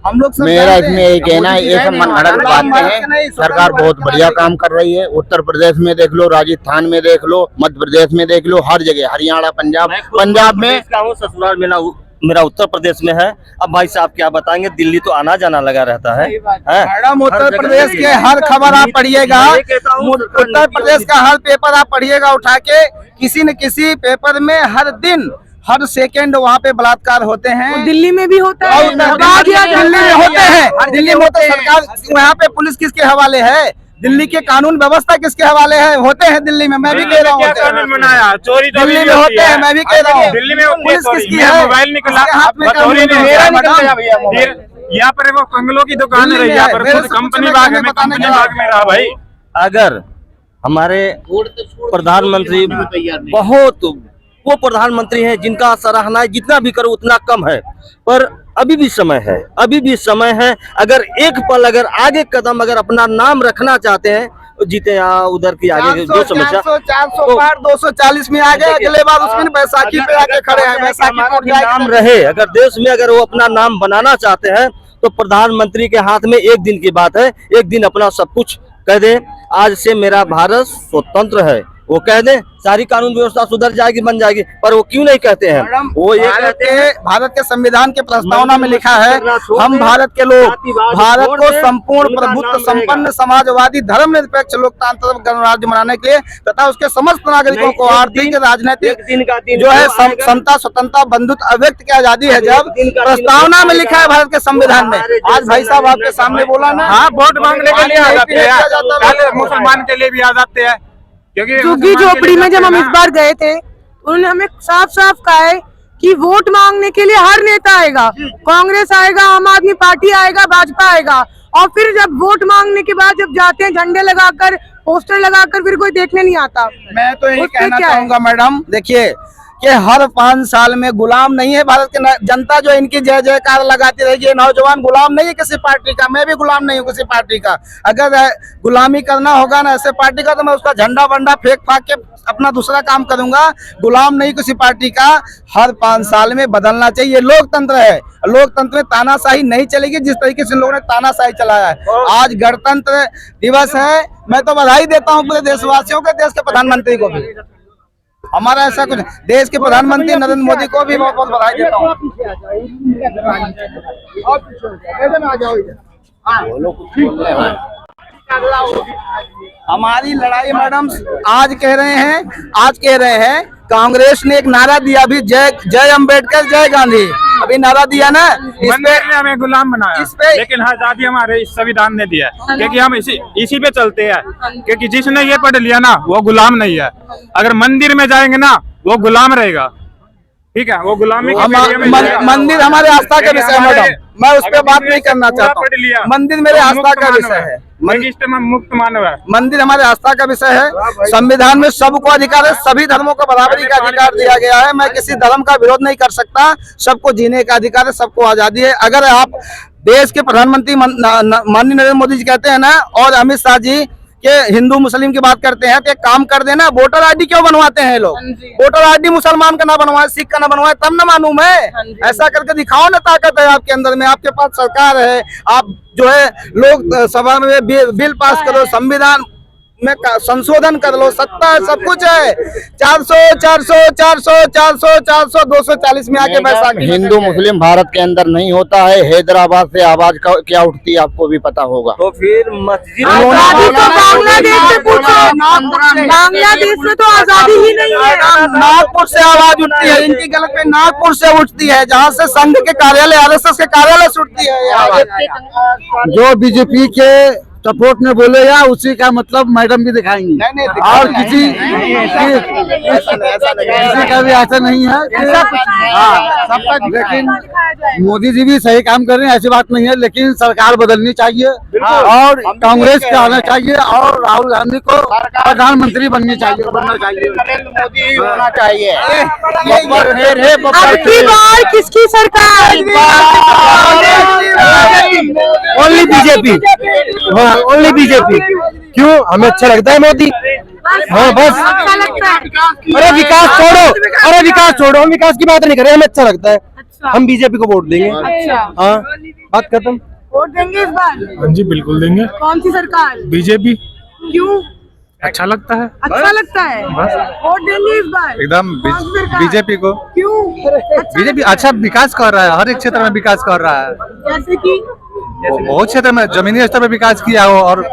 S2: हम लोग
S5: मेरा इसमें यही कहना है, ये सब मनगढ़ंत बातें हैं। सरकार बहुत बढ़िया काम कर रही है। उत्तर प्रदेश में देख लो, राजस्थान में देख लो, मध्य प्रदेश में देख लो, हर जगह, हरियाणा, पंजाब में।
S4: ससुराल मेरा उत्तर प्रदेश में है। अब भाई साहब क्या बताएंगे, दिल्ली तो आना जाना लगा रहता है।
S2: मैडम उत्तर प्रदेश के हर खबर आप पढ़िएगा, उत्तर प्रदेश का हर पेपर आप पढ़िएगा उठा के, किसी न किसी पेपर में हर दिन हर सेकंड वहाँ पे बलात्कार होते हैं।
S3: दिल्ली में भी होता है,
S2: दिल्ली में होते हैं, दिल्ली में होते हैं। सरकार वहाँ पे पुलिस किसके हवाले है? दिल्ली के कानून व्यवस्था किसके हवाले है? होते हैं दिल्ली में, मैं भी कह रहा हूँ
S6: कानून बनाया, चोरी
S2: दिल्ली में होते हैं, मैं भी कह रहा हूँ।
S6: दिल्ली में
S2: पुलिस किसकी है?
S6: मोबाइल निकला, यहाँ पर वो कंगलों की दुकान रही, यहाँ पर खुद कंपनी बाग है, कंपनी बाग में रहा भाई।
S4: अगर हमारे प्रधानमंत्री बहुत वो प्रधानमंत्री हैं जिनका सराहना जितना भी करो उतना कम है, पर अभी भी समय है, अभी भी समय है। अगर एक पल अगर आगे कदम अगर अपना नाम रखना चाहते हैं, जीते यहाँ उधर की आगे जो समस्या
S2: 400 पार 240 में आ गए, अगले बार उसमें बैसाखी पे आके खड़े हैं। बैसाखी
S4: नाम रहे, अगर देश में अगर वो अपना नाम बनाना चाहते हैं तो प्रधानमंत्री के हाथ में एक दिन की बात है, एक दिन अपना सब कुछ कह दे, आज से मेरा भारत स्वतंत्र है, वो कह दे, सारी कानून व्यवस्था सुधर जाएगी, बन जाएगी। पर वो क्यों नहीं कहते हैं? वो ये कहते हैं,
S2: भारत के संविधान के प्रस्तावना में लिखा है, हम भारत के लोग भारत को संपूर्ण प्रभुत्व संपन्न समाजवादी धर्मनिरपेक्ष लोकतांत्रिक गणराज्य बनाने के लिए तथा उसके समस्त नागरिकों को आर्थिक राजनीतिक जो है समता स्वतंत्रता बंधुत्व अव्यक्त की आजादी है। जब प्रस्तावना में लिखा है भारत के संविधान में, आज भाई साहब आपके सामने बोला ना,
S6: हाँ वोट मांगने के लिए आ जाते हैं, मुसलमान के लिए भी आ जाते हैं।
S3: झुग्गी झोपड़ी में जब हम इस बार गए थे, उन्होंने हमें साफ साफ कहा है कि वोट मांगने के लिए हर नेता आएगा, कांग्रेस आएगा, आम आदमी पार्टी आएगा, भाजपा आएगा, और फिर जब वोट मांगने के बाद जब जाते हैं झंडे लगाकर, पोस्टर लगाकर, फिर कोई देखने नहीं आता।
S2: मैं तो यही कहना चाहूंगा मैडम, देखिए कि हर 5 साल में गुलाम नहीं है भारत की जनता, जो इनकी जय जयकार लगाती रहेगी। नौजवान गुलाम नहीं है किसी पार्टी का, मैं भी गुलाम नहीं हूँ किसी पार्टी का। अगर गुलामी करना होगा ना ऐसे पार्टी का, तो मैं उसका झंडा वंडा फेंक फाक के अपना दूसरा काम करूंगा। गुलाम नहीं किसी पार्टी का, हर 5 साल में बदलना चाहिए। लोकतंत्र है, लोकतंत्र में तानाशाही नहीं चलेगी जिस तरीके से लोगों ने तानाशाही चलाया है। आज गणतंत्र दिवस है, मैं तो बधाई देता हूँ पूरे देशवासियों को, देश के प्रधानमंत्री को भी। हमारा ऐसा कुछ, देश के प्रधानमंत्री नरेंद्र मोदी को भी बहुत बहुत बधाई देता हूँ। हमारी लड़ाई मैडम आज कह रहे हैं कांग्रेस ने एक नारा दिया अभी, जय अम्बेडकर जय गांधी, अभी नारा दिया ना,
S6: इसमें हमें गुलाम बनाया, लेकिन आजादी हमारे इस संविधान ने दिया है, क्योंकि हम इसी पे चलते हैं। क्योंकि जिसने ये पढ़ लिया ना वो गुलाम नहीं है। अगर मंदिर में जाएंगे ना वो गुलाम रहेगा, ठीक है, वो गुलामी
S2: मंदिर हमारे आस्था का विषय है मैडम, मैं उस पर बात नहीं करना चाहता हूँ। मंदिर मेरे आस्था का विषय है,
S6: मुक्त मानव है,
S2: मंदिर हमारे आस्था का विषय है। संविधान में सबको अधिकार है, सभी धर्मों को बराबरी का अधिकार दिया गया है। मैं किसी धर्म का विरोध नहीं कर सकता, सबको जीने का अधिकार है, सबको आजादी है। अगर आप देश के प्रधानमंत्री माननीय नरेंद्र मोदी जी कहते हैं ना, और अमित शाह जी के हिंदू मुस्लिम की बात करते हैं, तो एक काम कर देना, वोटर आईडी क्यों बनवाते हैं लोग? वोटर आईडी मुसलमान का ना बनवाए, सिख का ना बनवाए, तब ना मानूं मैं। ऐसा करके दिखाओ ना, ताकत है आपके अंदर में, आपके पास सरकार है, आप जो है लोग सभा में बिल पास करो, संविधान में संशोधन कर लो, सत्ता है, सब कुछ है। 400 400 400 400 400 240 में आके बैसाखी।
S5: हिंदू मुस्लिम भारत के अंदर नहीं होता है। हैदराबाद से आवाज क्या उठती है आपको भी पता होगा।
S4: तो फिर मस्जिद
S3: आजादी तो बांग्लादेश से पूछो, बांग्लादेश में तो आजादी ही नहीं है।
S2: नागपुर से आवाज उठती है, इनकी गलत पे नागपुर से उठती है, जहाँ से संघ के कार्यालय RSS के कार्यालय से उठती है ये आवाज।
S5: जो बीजेपी के सपोर्ट में बोलेगा उसी का मतलब मैडम भी दिखाएंगी। और किसी का भी ऐसा नहीं है। लेकिन मोदी जी भी सही काम कर रहे हैं, ऐसी बात नहीं है। लेकिन सरकार बदलनी चाहिए और कांग्रेस का आना चाहिए और राहुल गांधी को प्रधानमंत्री बनना चाहिए। मोदी होना चाहिए।
S3: अब की बार किसकी सरकार?
S5: Only BJP, only BJP. क्यों? हमें अच्छा लगता है मोदी। हाँ बस।
S3: अच्छा लगता है।
S5: अरे विकास छोड़ो, हम विकास की बात नहीं कर रहे, हमें अच्छा लगता है। हम बीजेपी को वोट देंगे।
S3: अच्छा,
S5: हाँ बात खत्म।
S3: वोट देंगे इस बार?
S6: हाँ जी बिल्कुल देंगे।
S3: कौन सी सरकार?
S6: बीजेपी।
S3: क्यों
S6: अच्छा लगता है।
S3: अच्छा लगता है? वोट देंगे इस बार
S9: एकदम
S3: कौन सी सरकार?
S9: बीजेपी को।
S3: क्यों?
S9: बीजेपी अच्छा विकास कर रहा है, हर एक क्षेत्र में विकास कर रहा है।
S3: जैसे कि
S9: बहुत क्षेत्र में जमीनी स्तर पर विकास किया हो और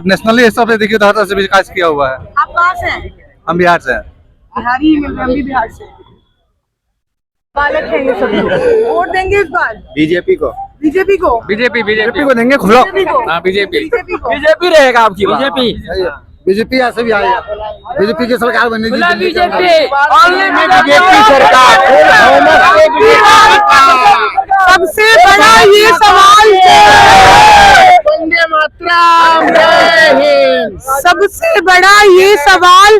S9: नेशनली स्तर पर देखिए तो हर तरह से विकास किया हुआ है।
S3: आप कहाँ से हैं?
S9: हम बिहार से हैं।
S3: बिहारी ही मिल रहे हैं, हम भी बिहार से। बालक हैं ये सब लोग। वोट देंगे इस बार
S5: बीजेपी को।
S3: बीजेपी को?
S8: बीजेपी
S5: को देंगे। खुलो
S3: बीजेपी को?
S8: हाँ बीजेपी
S3: बीजेपी को?
S8: बीजेपी रहेगा आपकी बीजेपी।
S5: बीजेपी ऐसे भी आएगा। बीजेपी की सरकार बनेगी।
S3: बीजेपी सरकार। सबसे बड़ा ये सवाल
S5: वंदे मातरम, जय हिंद।
S3: सबसे बड़ा ये सवाल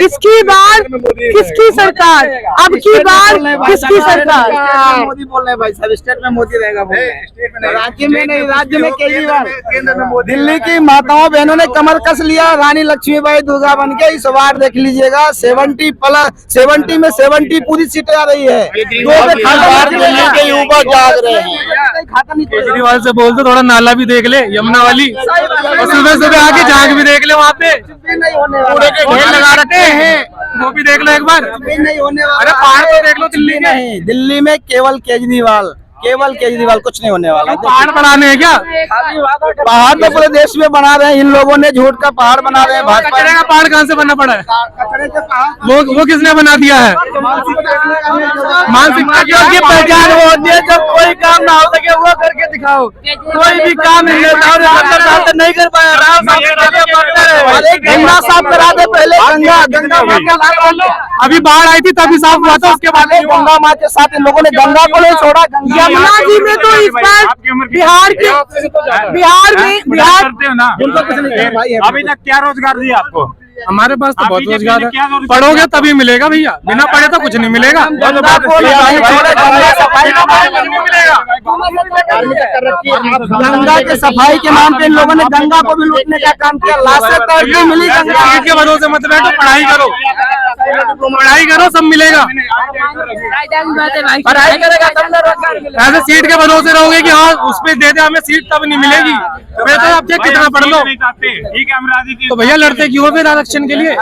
S3: इसकी बार किसकी सरकार? अब की बार किसकी सरकार?
S2: मोदी बोल रहे हैं भाई साहब, स्टेट में मोदी रहेगा बोल रहे हैं। राज्य में नहीं, राज्य में केजरीवाल।
S5: केंद्र में मोदी।
S2: दिल्ली की माताओं बहनों ने कमर कस लिया, रानी लक्ष्मीबाई दुर्गा बन के। इस बार देख लीजिएगा 70 में 70 पूरी सीटें आ रही है।
S5: युवा जाग रहे हैं।
S6: केजरीवाल से बोल दो थोड़ा नाला भी देख ले, यमुना वाली, और सुबह सुबह आके झांक भी देख ले वहाँ पे।
S5: कूड़े के ढेर लगा रखे हैं,
S6: वो भी देख लो एक बार।
S2: नहीं होने वाला।
S6: अरे पहाड़ तो देख लो दिल्ली के।
S2: नहीं, दिल्ली में केवल केजरीवाल, कुछ नहीं होने वाला।
S6: पहाड़ बनाने हैं क्या?
S2: पहाड़ तो पूरे देश में बना रहे हैं, इन लोगों ने झूठ का पहाड़ बना रहे हैं। भाजपा
S6: कचरे का पहाड़ कहाँ से बनना पड़ा है?
S2: कचरे के पहाड़
S6: वो किसने बना दिया है? मानसिकता
S2: की पहचान वो होती है जब कोई काम ना हो सके वो करके दिखाओ। कोई भी काम नहीं कर पाया, गंगा साफ करा दे पहले। गंगा
S6: अभी बाढ़ आई थी तभी साफ हुआ था, उसके बाद
S2: गंगा माँ के साथ इन लोगों ने गंगा को नहीं छोड़ा।
S3: यमुना जी में तो इस बार बिहार
S6: करते हो ना। अभी तक क्या रोजगार दिया आपको? हमारे पास तो बहुत रोजगार है। पढ़ोगे तभी मिलेगा भैया, बिना पढ़े तो कुछ नहीं मिलेगा।
S2: गंगा के सफाई के नाम पे इन लोगों ने गंगा को भी लूटने का काम किया। लाशें तड़पी मिली गंगा।
S6: सीट के भरोसे मत बैठो, पढ़ाई करो सब मिलेगा।
S3: पढ़ाई करेगा तब
S6: ऐसे सीट के भरोसे रहोगे कि हाँ उस पे दे दे हमें सीट, तब नहीं मिलेगी। फिर तो आप कितना पढ़ लो। तो भैया लड़ते क्यों फिर आरक्षण के लिए?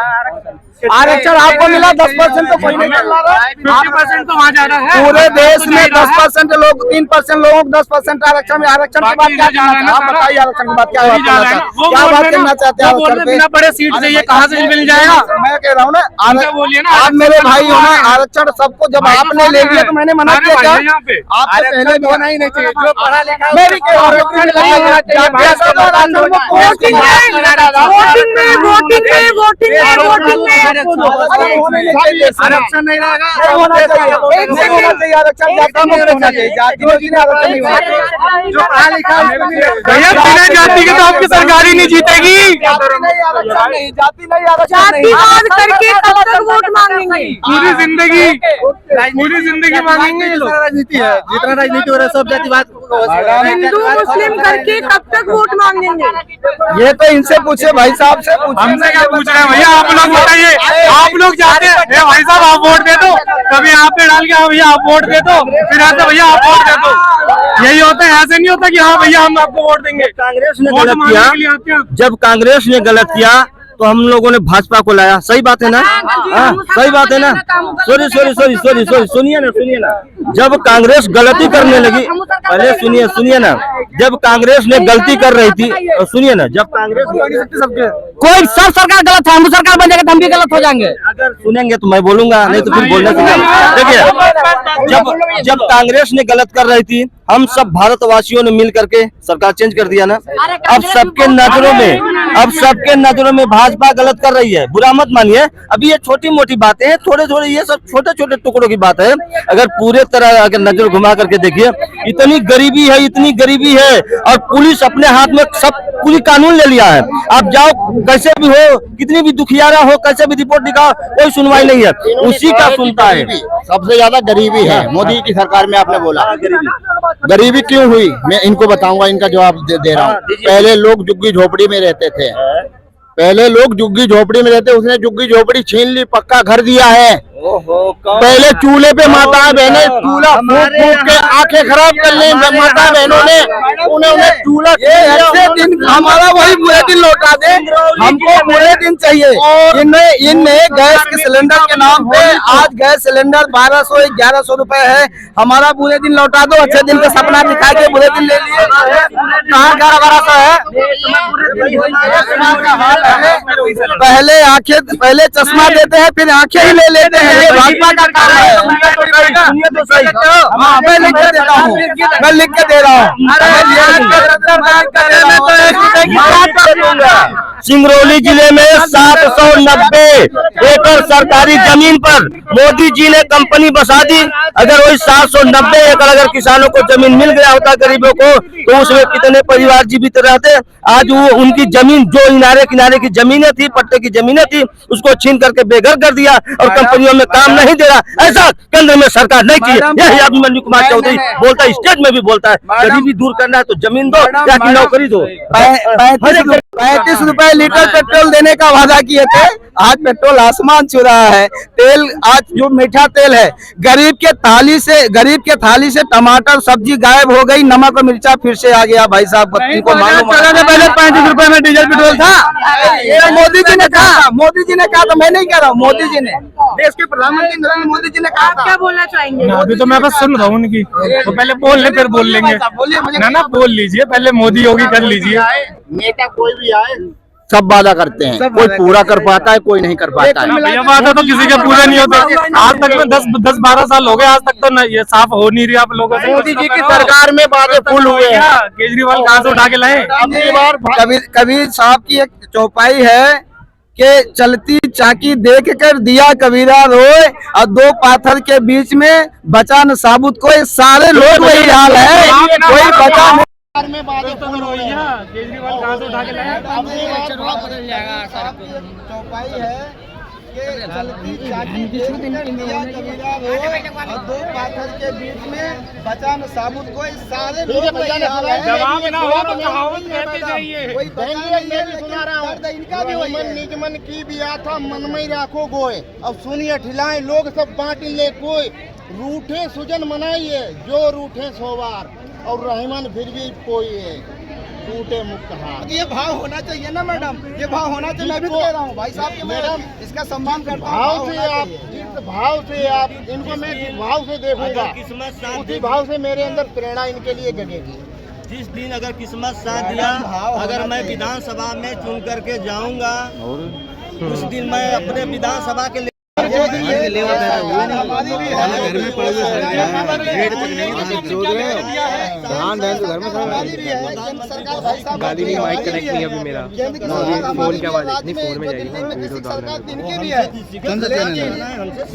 S2: आरक्षण आपको मिला 10% तो कोई नहीं मिल रहा है।
S6: 50% तो वहाँ जा रहा है।
S2: पूरे देश में 10% लोग, 3% लोगों को 10% आरक्षण में। आरक्षण की बात क्या करना? आप बताइए आरक्षण की बात क्या बात करना चाहते हैं?
S6: बिना पढ़े सीट चाहिए, कहाँ से मिल जाएगा?
S2: मैं कह रहा हूँ ना, आप मेरे भाई हो ना, आरक्षण सबको जब आपने ले लिया तो मैंने मना किया क्या? आपसे पहले भी होना ही नहीं चाहिए। जो पढ़ा लिखा मेरी वोटिंग में आरक्षण नहीं रहेगा।
S6: भैया बिना जाति के तो आपकी सरकार ही नहीं जीतेगी।
S3: जातिवाद करके कब तक वोट मांगेंगे?
S6: पूरी जिंदगी मांगेंगे ये लोग।
S5: राजनीति है, जितना राजनीति हो रहा है सब जातिवाद।
S3: हिंदू मुस्लिम करके कब तक वोट मांगेंगे?
S2: ये तो इनसे पूछे, भाई साहब से पूछे।
S6: हमसे क्या पूछ रहे हैं भैया? आप लोग बताइए, आप लोग जाते हैं भाई साहब आप वोट दे दो, कभी आप पे डाल के हाँ भैया आप वोट दे दो, फिर आते भैया आप वोट दे दो। यही होता है, ऐसे नहीं होता कि हाँ भैया हम आपको वोट देंगे।
S4: कांग्रेस ने गलत किया, जब कांग्रेस ने गलत किया तो हम लोगों ने भाजपा को लाया। सही बात है ना? हाँ, सही बात है ना? सॉरी सुनिए ना, जब कांग्रेस गलती करने लगी, पहले सुनिए ना, जब कांग्रेस ने गलती कर रही थी, सुनिए ना, जब कांग्रेस
S7: कोई सब सरकार गलत है, हम सरकार बन जाएगा तो हम भी गलत हो जाएंगे।
S4: अगर सुनेंगे तो मैं बोलूंगा, नहीं तो फिर बोलने से देखिए, जब कांग्रेस ने गलत कर रही थी, हम सब भारतवासियों ने मिल करके सरकार चेंज कर दिया ना। अब सबके नजरों में भाजपा गलत कर रही है। बुरा मत मानिए, अभी ये छोटी मोटी बातें हैं, थोड़े ये सब छोटे टुकड़ों की बात है। अगर पूरे तरह अगर नजर घुमा करके देखिए, इतनी गरीबी है और पुलिस अपने हाथ में सब पूरी कानून ले लिया है। आप जाओ, कैसे भी हो, कितनी भी दुखियारा हो, कैसे भी रिपोर्ट दिखाओ, कोई सुनवाई नहीं है, उसी का सुनता है।
S1: सबसे ज्यादा गरीबी है मोदी की सरकार में। आपने बोला गरीबी क्यों हुई, मैं इनको बताऊंगा, इनका जवाब दे रहा हूँ। पहले लोग झुग्गी झोपड़ी में रहते थे, उसने झुग्गी झोपड़ी छीन ली, पक्का घर दिया है। पहले चूल्हे पे माता बहनें चूल्हा फूंक के आंखें खराब कर ली माता बहनों ने, उन्होंने चूल्हा ऐसे दिन हमारा वही बुरे दिन लौटा दे, हमको बुरे दिन चाहिए। इनने गैस के सिलेंडर के नाम पे आज गैस सिलेंडर 1200-1100 रुपए है, हमारा बुरे दिन लौटा दो। अच्छे दिन का सपना दिखा के बुरे दिन ले लिए, कहाँ 1200 है? पहले चश्मा देते हैं, फिर आंखें ही ले लेते हैं। ये भाजपा का काम है। सुनिए तो सही, हाँ मैं लिख के देता हूँ,
S4: सिंगरौली जिले में 790 एकड़ सरकारी जमीन पर मोदी जी ने कंपनी बसा दी। अगर वही 790 एकड़ अगर किसानों को जमीन मिल गया होता, गरीबों को, तो उसमें कितने परिवार जीवित रहते। आज वो उनकी जमीन जो किनारे की जमीनें थी, पट्टे की जमीनें थी, उसको छीन करके बेघर कर दिया और कंपनियों में काम नहीं दे रहा। ऐसा केंद्र में सरकार नहीं की है। यही अभिमन्यु कुमार चौधरी बोलता है, स्टेज में भी बोलता है, गरीबी दूर करना है तो जमीन दो या कि नौकरी दो।
S2: 35 रुपए लीटर पेट्रोल देने का वादा किए थे, आज पेट्रोल आसमान छू रहा है। तेल आज जो मीठा तेल है, गरीब के थाली से टमाटर सब्जी गायब हो गई, नमक और मिर्चा फिर से आ गया। भाई साहब बत्ती को मालूम, पहले 35 रुपए में डीजल पेट्रोल था। ये मोदी जी ने कहा, तो मैं नहीं कह रहा हूँ, मोदी जी ने, देश के प्रधानमंत्री नरेंद्र मोदी जी ने कहा।
S3: क्या बोलना चाहेंगे?
S6: अभी तो मैं बस सुन रहा हूँ उनकी, तो पहले बोल ले फिर बोल लेंगे। ना बोल लीजिए, पहले मोदी योगी कर लीजिए।
S1: नेता कोई भी आए, सब वादा करते हैं, कोई पूरा कर पाता है, कोई नहीं कर पाता है।
S6: ये वादा तो किसी के पूरे नहीं होते। आज तक में 10-12 साल हो गए, आज तक तो ये साफ हो नहीं रही आप लोगों से।
S1: मोदी जी की सरकार में वादे फुल हुए हैं।
S6: केजरीवाल कहाँ से उठा के लाए?
S2: कबीर साहब की एक चौपाई है कि चलती चाकी देख कर दिया कबीरा रोए, और दो पाथर के बीच में बचा न साबुत कोई। सारे लोग वही हाल है, कोई बचा नहीं।
S6: केजरीवाल कहाँ से उठा के लाए?
S2: चौपाई है कि चलती चाकी देख कर दिया कबीरा रोए, और दो पाथर के बीच में बचा न साबुत कोई। सारे लोग वही हाल है।
S6: जवाब ना हो तो कहावत कहते जाइए।
S2: कोई बचा नहीं है,
S1: सुना रहा हूँ,
S2: इनका भी वही है।
S1: निज मन की बिया था, मन में राखो गोए। अब सुनिए ठिलाए लोग सब बांट ले कोई, रूठे सुजन मनाइए जो रूठे सोवार, और रहमान फिर भी कोई है टूटे मुक्त हाथ।
S2: ये भाव होना चाहिए ना मैडम, ये भाव होना चाहिए। मैं भी कह रहा हूँ भाई साहब के, मैडम इसका सम्मान करता हूँ।
S1: भाव से आप, जिस भाव से आप इनको, मैं जिस भाव से देखूंगा उसी भाव से मेरे अंदर प्रेरणा इनके लिए जगेगी।
S4: जिस दिन अगर किस्मत साथ दिया, अगर मैं विधानसभा में चुन करके जाऊंगा, उस दिन मैं अपने विधानसभा के
S6: गाली नहीं, माइक कनेक्ट नहीं अभी मेरा, फोन की आवाज नहीं, फोन में जाएगी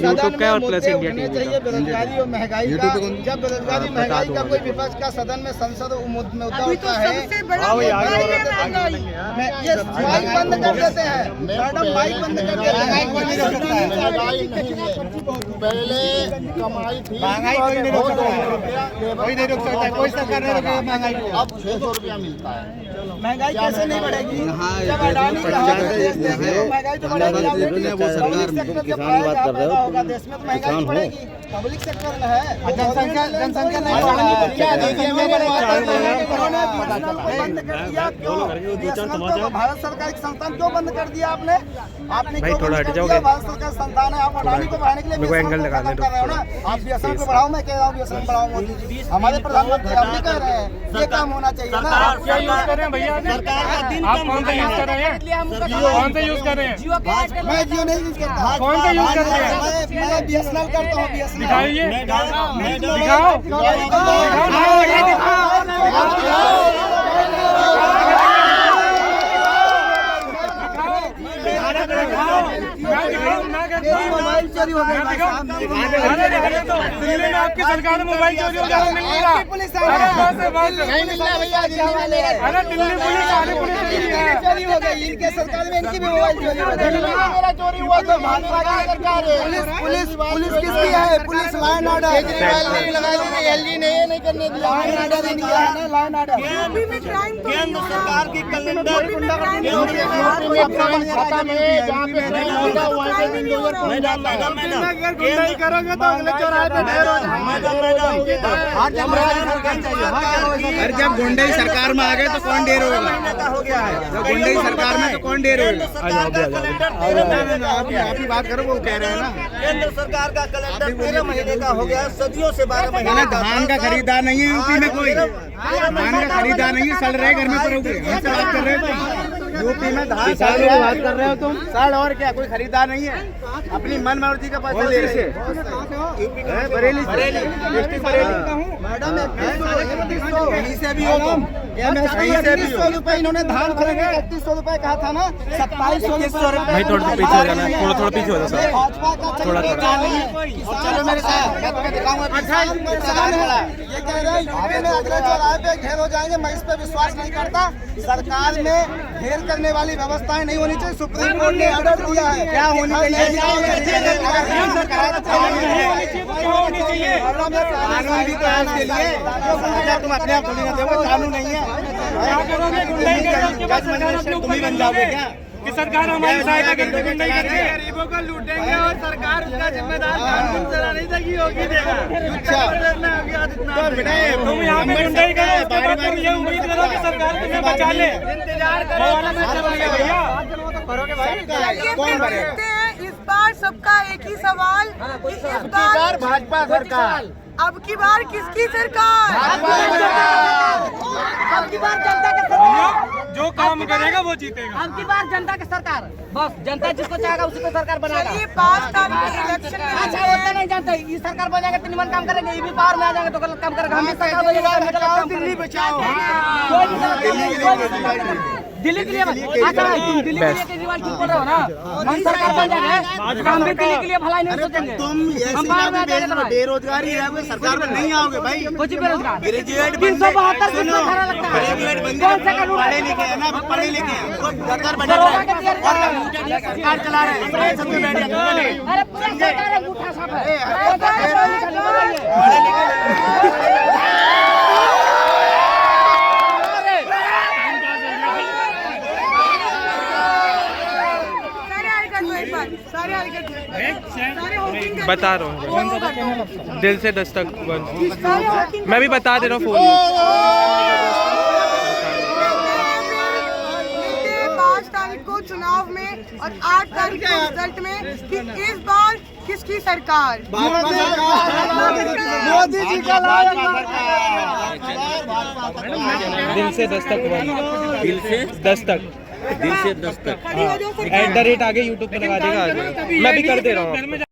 S6: यूट्यूब का और प्लस इंडिया टीवी।
S2: बेरोजगारी और महंगाई का, जब बेरोजगारी महंगाई का कोई विपक्ष का सदन में संसद मुद्दा होता है, ये माइक बंद कर देते हैं। मैडम माइक बंद कर देते हैं।
S1: महंगाई नहीं है, पहले कमाई थी,
S2: महंगाई कोई नहीं रोक सकता, कोई नहीं रोक सकता, कोई सरकार नहीं रोकेगी महंगाई को।
S1: अब 600 रुपया मिलता है। महंगाई कैसे नहीं बढ़ेगी? जब अडानी का महंगाई तो बढ़ेगी। किसान बात कर रहे हो, होगा देश में तो महंगाई बढ़ेगी। पब्लिक सेक्टर में है, जनसंख्या नहीं बढ़ेगी। भारत सरकार की संस्थान क्यों बंद कर दिया आपने? आपने क्यों बंद कर दिया? भारत सरकार संस्थान है, आप अडानी को बढ़ाने के लिए एंगल लगा कर रहे हो ना। आप बीएसएनएल को बढ़ाओ, मैं कह रहा हूँ बीएसएनएल बढ़ाओ। मोदी जी हमारे प्रधानमंत्री हम भी कह रहे हैं ये काम होना चाहिए ना।
S6: आप क्या यूज कर रहे हैं भैया? आप कौन सा यूज कर रहे हैं? कौन सा यूज कर रहे हैं?
S1: मैं जियो नहीं यूज करता।
S6: कौन सा यूज कर रहे हैं?
S1: मैं बीएसएनएल करता हूँ। बीएसएनएल
S6: दिखाइए,
S1: मोबाइल चोरी हो गया।
S6: दिल्ली में आपकी सरकार में मोबाइल चोरी हो गया, मिल नहीं रहा।
S1: पुलिस
S6: नहीं मिल रहा भैया, अरे दिल्ली पुलिस आने पुलिस
S1: चोरी हो गई। इनके सरकार में इनकी भी मोबाइल चोरी हो गई। मेरा चोरी हुआ तो भाजपा की सरकार है। पुलिस किसकी है? पुलिस लाइन ऑर्डर एलजी ने ये नहीं करने दिया। लाइन ऑर्डर दिया है ना, लाइन ऑर्डर।
S3: केंद्र सरकार की
S1: करोगे तो अगले चौराहे पे
S2: जब गुंडई सरकार में आ गए तो कौन देर होगा? जब गुंडई सरकार में तो कौन देर होगा? आप ही बात करो, वो कह रहे हैं ना।
S1: केंद्र सरकार का कैलेंडर 13 महीने का हो गया, सदियों से 12 महीने का।
S2: धान का खरीदार नहीं है यूपी में कोई, धान का खरीदार नहीं है। सड़ रहे घर में पड़ोगे, हमसे बात कर रहे हो तुम। यूपी में धान सड़ रहे बात कर रहे हो तुम। सड़ और क्या, कोई खरीदार नहीं है। अपनी मन मर्जी का पैसा ले रहे हैं। बरेली डिस्ट्रिक्ट बरेली का हूँ मैडम। कहीं से भी हो तुम, ₹3100 इन्होंने धान खरीदे। 3100 रुपए कहा था ना, 2700 रुपए।
S6: भाई थोड़ा पीछे हो जाना, थोड़ा पीछे हो जाना।
S1: भाजपा का थोड़ा चलो मेरे साथ मैं दिखाऊंगा। ये कह रहे हैं यूपी में अगले चौराहे पे घेर हो जाएंगे। मैं इस पे विश्वास नहीं करता। सरकार में घेर करने वाली व्यवस्थाएं नहीं होनी चाहिए। सुप्रीम कोर्ट ने ऑर्डर दिया है, क्या होनी चाहिए?
S2: कानून भी तो है उसके लिए। तुम अपने आप थोड़ी ना देखो, कानून नहीं है। तुम ही बन जाओगे क्या
S6: कि सरकार हमारी सहायता करके गुंडाई करती है?
S1: गरीबों को लूटेंगे और सरकार उसका जिम्मेदार कानून चलाने तक ही होगी देगा।
S6: तुम यहाँ पे गुंडाई करो, उसके बाद तुम ये उम्मीद करो कि सरकार तुम्हें बचा ले।
S1: इंतजार करो।
S6: भैया
S3: कौन देखते हैं इस बार सबका एक ही सवाल कि इस बार
S1: भाजपा सरकार,
S3: अब की बार किसकी सरकार?
S10: अब की बार जनता का सरकार,
S6: जो काम करेगा वो जीतेगा।
S10: अब की बार जनता की सरकार। बस जनता जिसको चाहेगा उसी को सरकार बनाएगा।
S3: चलिए 5 तारीख के इलेक्शन में
S10: अच्छा होता नहीं जानता, ये सरकार बनेगा तो निमन काम करेंगे, ये भी बाहर में आ जाएंगे तो गलत काम करेगा। हम भी सरकार बनेगा तो गलत काम
S1: दिल्ली बचाओ।
S10: दिल्ली के लिए अच्छा तुम दिल्ली के लिए केजरीवाल चुप कर रहे हो ना। हम सरकार बन जाएंगे, हम भी दिल्ली के लिए भलाई नहीं सोचेंगे। हम बाहर में आ जाएंगे।
S2: बेरोजगारी है, सरकार में नहीं आओगे भाई।
S10: कुछ बेरोजगार 372 कितना खरा लगता है। कौन सा कानून?
S2: पढ़े लिखे हैं ना, पढ़े लिखे हैं।
S10: दरोगा के तैयारी कर रहे हैं,
S2: सरकार चला रहे हैं।
S10: अरे पूरा सरकार अंगूठा छाप है।
S6: बता रहा हूँ, दिल से दस्तक। मैं भी बता दे रहा हूँ फोन।
S3: 5 तारीख को चुनाव में और 8 तारीख को रिजल्ट में कि इस बार किसकी सरकार?
S1: मोदी जी का
S6: दिल से दस्तक, दिल से दस्तक, दिल से दस्तक @ आगे यूट्यूब पे लगा देगा। मैं भी कर दे रहा हूँ।